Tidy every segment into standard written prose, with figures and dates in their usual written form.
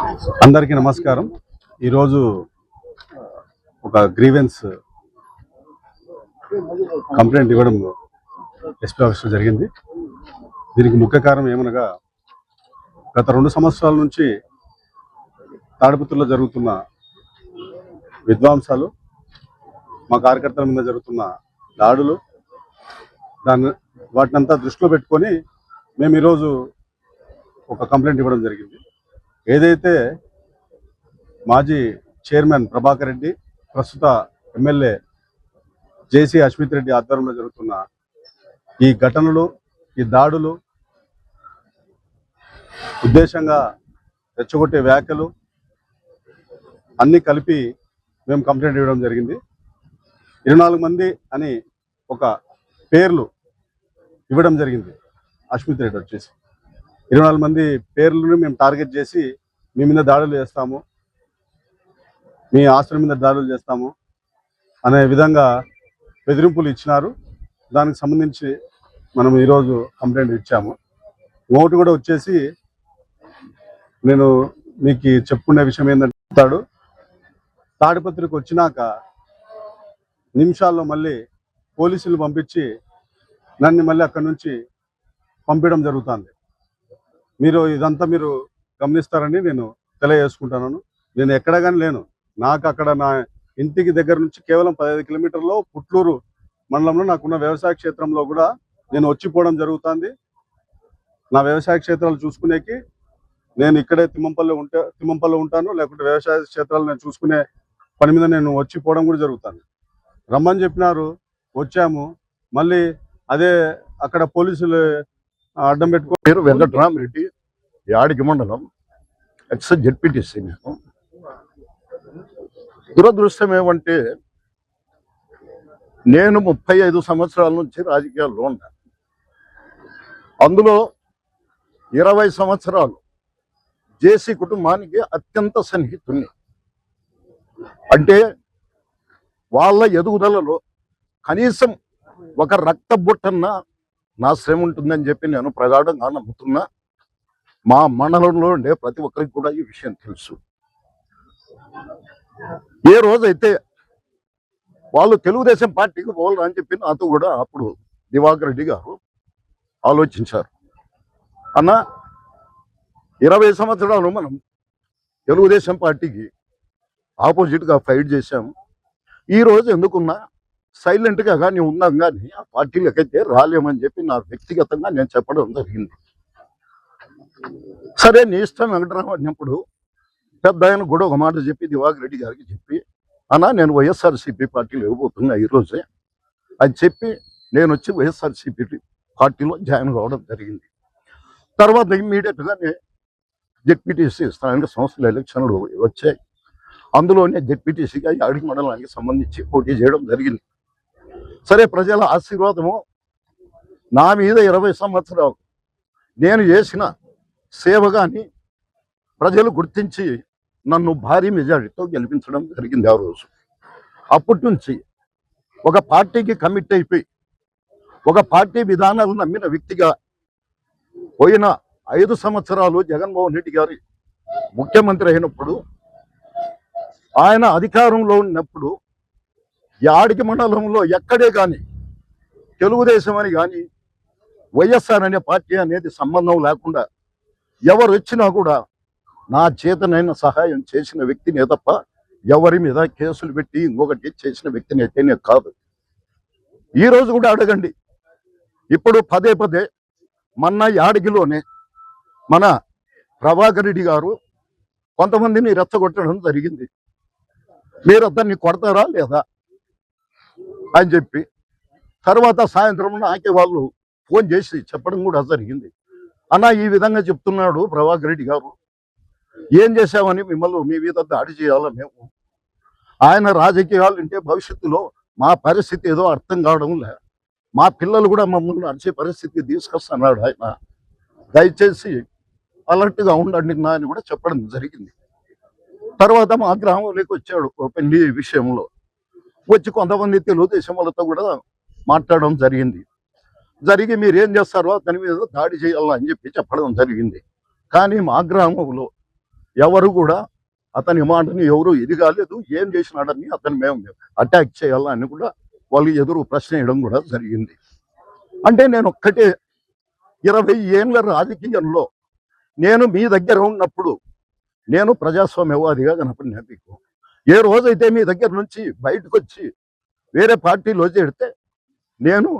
అందరికీ నమస్కారం. ఈరోజు ఒక గ్రీవెన్స్ కంప్లైంట్ ఇవ్వడం ఎస్పీ ఆఫీస్లో జరిగింది. దీనికి ముఖ్య కారణం ఏమనగా గత 2 సంవత్సరాల నుంచి తాడిపత్రిలో జరుగుతున్న విధ్వంసాలు, మా కార్యకర్తల మీద జరుగుతున్న దాడులు, వాటినంతా దృష్టిలో పెట్టుకొని మేము ఈరోజు ఒక కంప్లైంట్ ఇవ్వడం జరిగింది. ఏదైతే మాజీ చైర్మన్ ప్రభాకర్ రెడ్డి, ప్రస్తుత ఎమ్మెల్యే జేసీ అశ్మిత్ రెడ్డి ఆధ్వర్యంలో జరుగుతున్న ఈ ఘటనలు, ఈ దాడులు, ఉద్దేశంగా రెచ్చగొట్టే వ్యాఖ్యలు అన్నీ కలిపి మేము కంప్లైంట్ ఇవ్వడం జరిగింది. 24 మంది అని ఒక పేర్లు ఇవ్వడం జరిగింది. అశ్మిత్ రెడ్డి వచ్చేసి 24 మంది పేర్లను మేము టార్గెట్ చేసి మీ మీద దాడులు చేస్తాము, మీ ఆస్తుల మీద దాడులు చేస్తాము అనే విధంగా బెదిరింపులు ఇచ్చినారు. దానికి సంబంధించి మనం ఈరోజు కంప్లైంట్ ఇచ్చాము. ఇంకొకటి కూడా వచ్చేసి నేను మీకు చెప్పుకునే విషయం ఏంటంటే, తాడిపత్రికి వచ్చినాక నిమిషాల్లో మళ్ళీ పోలీసులు పంపించి నన్ను మళ్ళీ అక్కడి నుంచి పంపించడం జరుగుతుంది. ఇదంతా మీరు గమనిస్తారని నేను తెలియజేసుకుంటున్నాను. నేను ఎక్కడ కానీ లేను. నాకు అక్కడ నా ఇంటికి దగ్గర నుంచి కేవలం 15 కిలోమీటర్లో పుట్లూరు మండలంలో నాకున్న వ్యవసాయ క్షేత్రంలో కూడా నేను వచ్చిపోవడం జరుగుతుంది. నా వ్యవసాయ క్షేత్రాలు చూసుకునేకి నేను ఇక్కడే తిమ్మంపల్లిలో ఉంటాను, లేకుంటే వ్యవసాయ క్షేత్రాలు నేను చూసుకునే పని మీద నేను వచ్చిపోవడం కూడా జరుగుతుంది. రమ్మని చెప్పినారు, వచ్చాము. మళ్ళీ అదే అక్కడ పోలీసులు అడ్డం పెట్టుకో. పేరు వెంకటరామరెడ్డి, యాడికి మండలం, ఎక్స్ జెడ్పీటీసీ. నేను దురదృష్టం ఏమంటే, నేను 35 సంవత్సరాల నుంచి రాజకీయాల్లో ఉన్నా. అందులో 20 సంవత్సరాలు జేసీ కుటుంబానికి అత్యంత సన్నిహితుణ్ణి. అంటే వాళ్ళ ఎదుగుదలలో కనీసం ఒక రక్త బుట్టన్న నా శ్రమ ఉంటుందని చెప్పి నేను ప్రగాఢంగా నమ్ముతున్నా. మా మండలంలో ఉండే ప్రతి ఒక్కరికి కూడా ఈ విషయం తెలుసు. ఏ రోజైతే వాళ్ళు తెలుగుదేశం పార్టీకి పోవాలని అని చెప్పి నాతో కూడా అప్పుడు దివాకర్ రెడ్డి గారు ఆలోచించారు. అన్న, 20 సంవత్సరాలు మనం తెలుగుదేశం పార్టీకి ఆపోజిట్గా ఫైట్ చేశాము. ఈరోజు ఎందుకున్నా సైలెంట్గా కానీ ఉన్నాం, కానీ ఆ పార్టీలకైతే రాలేమని చెప్పి నా వ్యక్తిగతంగా నేను చెప్పడం జరిగింది. సరే, నీ ఇష్టం వెంకటరావు అన్నప్పుడు పెద్ద ఆయన కూడా ఒక మాట చెప్పి దివాకర్ రెడ్డి గారికి చెప్పి, అన్నా నేను వైఎస్ఆర్సీపీ పార్టీలో ఇవ్వబోతున్నా ఈరోజే అని చెప్పి నేను వచ్చి వైఎస్ఆర్సీపీ పార్టీలో జాయిన్ కావడం జరిగింది. తర్వాత ఇమ్మీడియట్గానే జెడ్పీటీసీ స్థానిక సంస్థల ఎలక్షన్లు వచ్చాయి. అందులోనే జెడ్పీటీసీగా యాడికి మండలానికి సంబంధించి పోటీ చేయడం జరిగింది. సరే, ప్రజల ఆశీర్వాదము నా మీద 20 సంవత్సరాలు నేను చేసిన సేవగాని ప్రజలు గుర్తించి నన్ను భారీ మెజారిటీతో గెలిపించడం జరిగింది. ఆ రోజు అప్పటి నుంచి ఒక పార్టీకి కమిట్ అయిపోయి ఒక పార్టీ విధానాలు నమ్మిన వ్యక్తిగా పోయిన 5 సంవత్సరాలు జగన్మోహన్ రెడ్డి గారి ముఖ్యమంత్రి అయినప్పుడు, ఆయన అధికారంలో ఉన్నప్పుడు యాడికి మండలంలో ఎక్కడే కానీ తెలుగుదేశం అని కానీ వైఎస్ఆర్ అనే పార్టీ అనేది సంబంధం లేకుండా ఎవరు వచ్చినా కూడా నా చేతనైన సహాయం చేసిన వ్యక్తినే తప్ప ఎవరి మీద కేసులు పెట్టి ఇంకొకటి చేసిన వ్యక్తిని అయితేనే కాదు. ఈరోజు కూడా అడగండి. ఇప్పుడు పదే పదే మొన్న యాడిగిలోనే మన ప్రభాకర్ రెడ్డి గారు కొంతమందిని రెచ్చగొట్టడం జరిగింది. మీరు అతన్ని కొడతారా లేదా అని చెప్పి తర్వాత సాయంత్రం నాకే వాళ్ళు ఫోన్ చేసి చెప్పడం కూడా జరిగింది. అన్న, ఈ విధంగా చెప్తున్నాడు ప్రభాకర్ రెడ్డి గారు, ఏం చేశామని మిమ్మల్ని మీ మీద దాడి చేయాలా మేము? ఆయన రాజకీయాలు అంటే భవిష్యత్తులో మా పరిస్థితి ఏదో అర్థం కావడం లే, మా పిల్లలు కూడా మమ్మల్ని నడిచే పరిస్థితికి తీసుకొస్తున్నాడు ఆయన, దయచేసి అలర్ట్గా ఉండండి నా అని కూడా చెప్పడం జరిగింది. తర్వాత మా గ్రామంలోకి వచ్చాడు పెళ్లి విషయంలో. వచ్చి కొంతమంది తెలుగుదేశం వాళ్ళతో కూడా మాట్లాడడం జరిగింది. జరిగి మీరేం చేస్తారో దాని మీద దాడి చేయాలని చెప్పి చెప్పడం జరిగింది. కానీ మా గ్రామంలో ఎవరు కూడా అతని మాటని ఎవరు ఇది కాలేదు, ఏం చేసినాడని అతను మేము అటాక్ చేయాలని కూడా వాళ్ళు ఎదురు ప్రశ్న వేయడం కూడా జరిగింది. అంటే నేను ఒక్కటే 20 ఏళ్ళ రాజకీయంలో నేను మీ దగ్గర ఉన్నప్పుడు నేను ప్రజాస్వామ్యవాదిగా కనపడినా మీకు. ఏ రోజైతే మీ దగ్గర నుంచి బయటకు వచ్చి వేరే పార్టీలో చేరితే నేను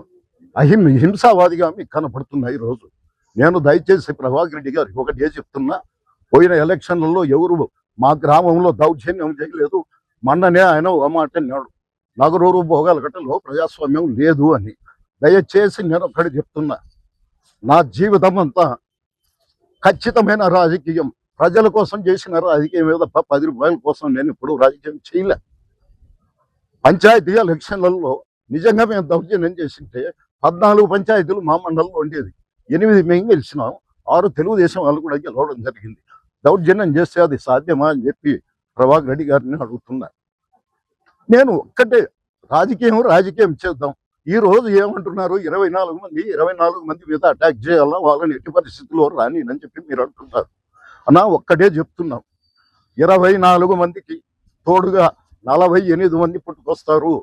హింసావాదిగా మీకు కనపడుతున్నా ఈరోజు. నేను దయచేసి ప్రభాకర్ రెడ్డి గారికి ఒకటే చెప్తున్నా, పోయిన ఎలక్షన్లలో ఎవరు మా గ్రామంలో దౌర్జన్యం చేయలేదు. మొన్ననే ఆయన ఒక మాట అన్నాడు, నగరూరు భోగాలగట్టలో ప్రజాస్వామ్యం లేదు అని. దయచేసి నేను ఒక్కటి చెప్తున్నా, నా జీవితం అంతా ఖచ్చితమైన రాజకీయం, ప్రజల కోసం చేసిన రాజకీయం ఏదో 10 రూపాయల కోసం నేను ఇప్పుడు రాజకీయం చేయలే. పంచాయతీ ఎలక్షన్లలో నిజంగా మేము దౌర్జన్యం చేసింటే 14 పంచాయతీలు మా మండలంలో ఉండేది, 8 మేము గెలిచినాం, 6 తెలుగుదేశం వాళ్ళు కూడా గెలవడం జరిగింది. దౌర్జన్యం చేస్తే అది సాధ్యమా అని చెప్పి ప్రభాకర్ రెడ్డి గారిని అడుగుతున్నా. నేను ఒక్కటే, రాజకీయం చేద్దాం. ఈ రోజు ఏమంటున్నారు, 24 మంది మీద అటాక్ చేయాలా, వాళ్ళని ఎట్టి పరిస్థితుల్లో రాని అని చెప్పి మీరు అంటున్నారు. అన్నా ఒక్కటే చెప్తున్నాం, 24 మందికి తోడుగా 48 మంది పుట్టుకొస్తారు.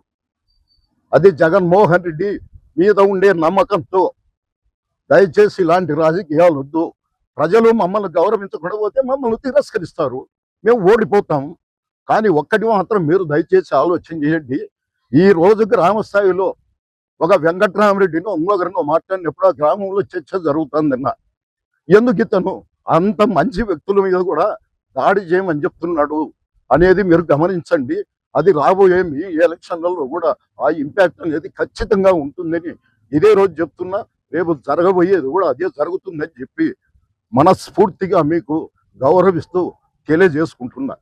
అది జగన్మోహన్ రెడ్డి మీద ఉండే నమ్మకంతో. దయచేసి ఇలాంటి రాజకీయాలు వద్దు. ప్రజలు మమ్మల్ని గౌరవించకుండా పోతే మమ్మల్ని తిరస్కరిస్తారు, మేము ఓడిపోతాం. కానీ ఒక్కటి మాత్రం మీరు దయచేసి ఆలోచన చేయండి, ఈ రోజు గ్రామ స్థాయిలో ఒక వెంకట్రామరెడ్డినో ఇంకొకరినో మాట్లాడినప్పుడు ఆ గ్రామంలో చర్చ జరుగుతుందన్న. ఎందుకు ఇతను అంత మంచి వ్యక్తుల మీద కూడా దాడి చేయమని చెప్తున్నాడు అనేది మీరు గమనించండి. అది రాబోయే మీ ఎలక్షన్లలో కూడా ఆ ఇంపాక్ట్ అనేది ఖచ్చితంగా ఉంటుందని ఇదే రోజు చెప్తున్నా. రేపు జరగబోయేది కూడా అదే జరుగుతుందని చెప్పి మనస్ఫూర్తిగా మీకు గౌరవిస్తూ తెలియజేసుకుంటున్నా.